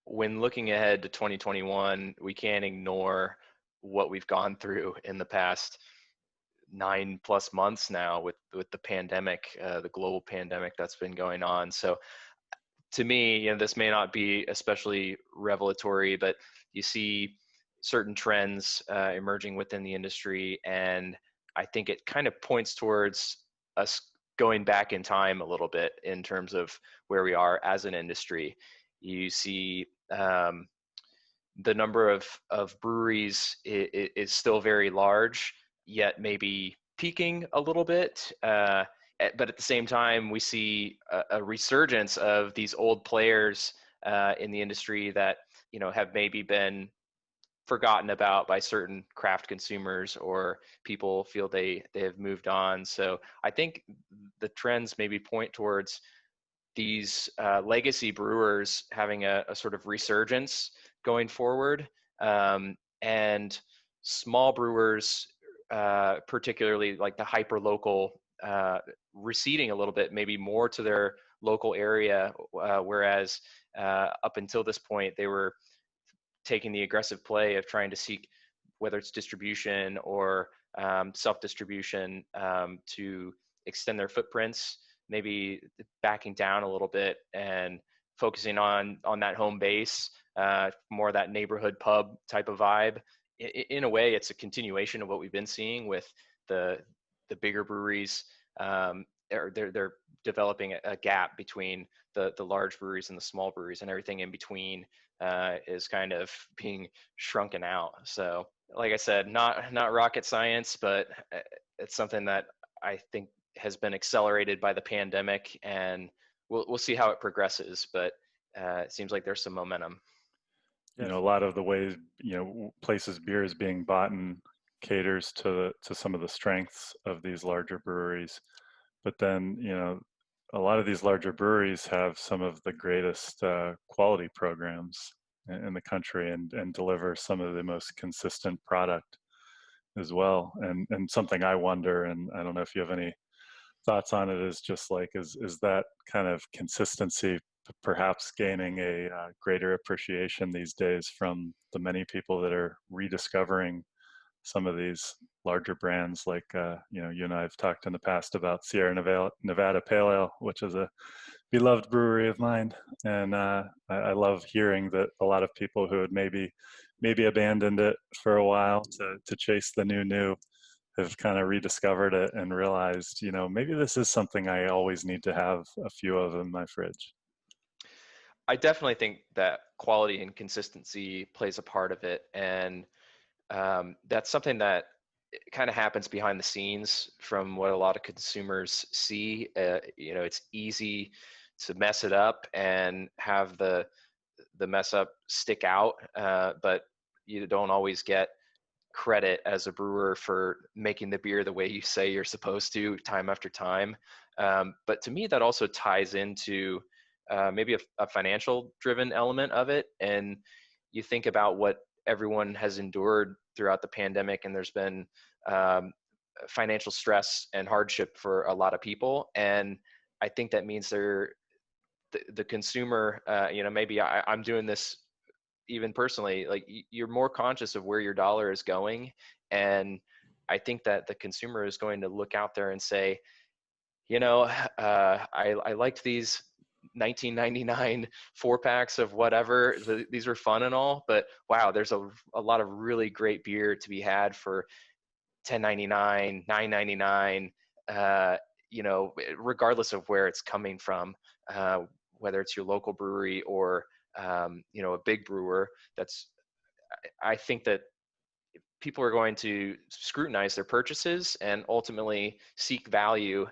When looking ahead to 2021, we can't ignore what we've gone through in the past 9+ months now with the pandemic, the global pandemic that's been going on. So to me, this may not be especially revelatory, but you see certain trends emerging within the industry, and I think it kind of points towards us going back in time a little bit in terms of where we are as an industry. You see the number of breweries is still very large, yet maybe peaking a little bit. But at the same time, we see a resurgence of these old players in the industry that have maybe been forgotten about by certain craft consumers, or people feel they have moved on. So I think the trends maybe point towards these legacy brewers having a sort of resurgence going forward, and small brewers, particularly like the hyper local, receding a little bit, maybe more to their local area, whereas up until this point they were taking the aggressive play of trying to seek, whether it's distribution or self-distribution, to extend their footprints, maybe backing down a little bit and focusing on that home base, more of that neighborhood pub type of vibe. In a way, it's a continuation of what we've been seeing with the bigger breweries. They're developing a gap between the large breweries and the small breweries, and everything in between is kind of being shrunken out. So, like I said, not rocket science, but it's something that I think has been accelerated by the pandemic, and we'll see how it progresses. But it seems like there's some momentum. A lot of the ways, places beer is being bought and caters to some of the strengths of these larger breweries. But then, a lot of these larger breweries have some of the greatest quality programs in the country, and deliver some of the most consistent product as well. And something I wonder, and I don't know if you have any thoughts on it, is just like, is that kind of consistency perhaps gaining a greater appreciation these days from the many people that are rediscovering some of these larger brands, like you and I have talked in the past about Sierra Nevada Pale Ale, which is a beloved brewery of mine, and I love hearing that a lot of people who had maybe abandoned it for a while to chase the new have kind of rediscovered it and realized, maybe this is something I always need to have a few of in my fridge. I definitely think that quality and consistency plays a part of it, and that's something that kind of happens behind the scenes from what a lot of consumers see. It's easy to mess it up and have the mess up stick out, but you don't always get credit as a brewer for making the beer the way you say you're supposed to, time after time. But to me, that also ties into maybe a financial driven element of it. And you think about what everyone has endured throughout the pandemic, and there's been financial stress and hardship for a lot of people. And I think that means the consumer, maybe I'm doing this even personally, like you're more conscious of where your dollar is going. And I think that the consumer is going to look out there and say, I liked these 1999 4-packs of whatever. These were fun and all, but wow, there's a lot of really great beer to be had for $10.99, $9.99, regardless of where it's coming from, whether it's your local brewery or a big brewer. I think that people are going to scrutinize their purchases and ultimately seek value.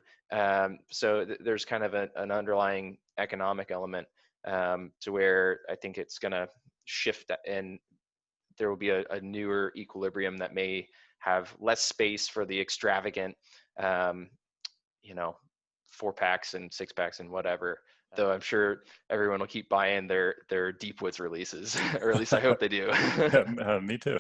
So there's kind of an underlying economic element to where I think it's going to shift, and there will be a newer equilibrium that may have less space for the extravagant, 4-packs and 6-packs and whatever. Though I'm sure everyone will keep buying their Deep Woods releases, or at least I hope they do. Me too.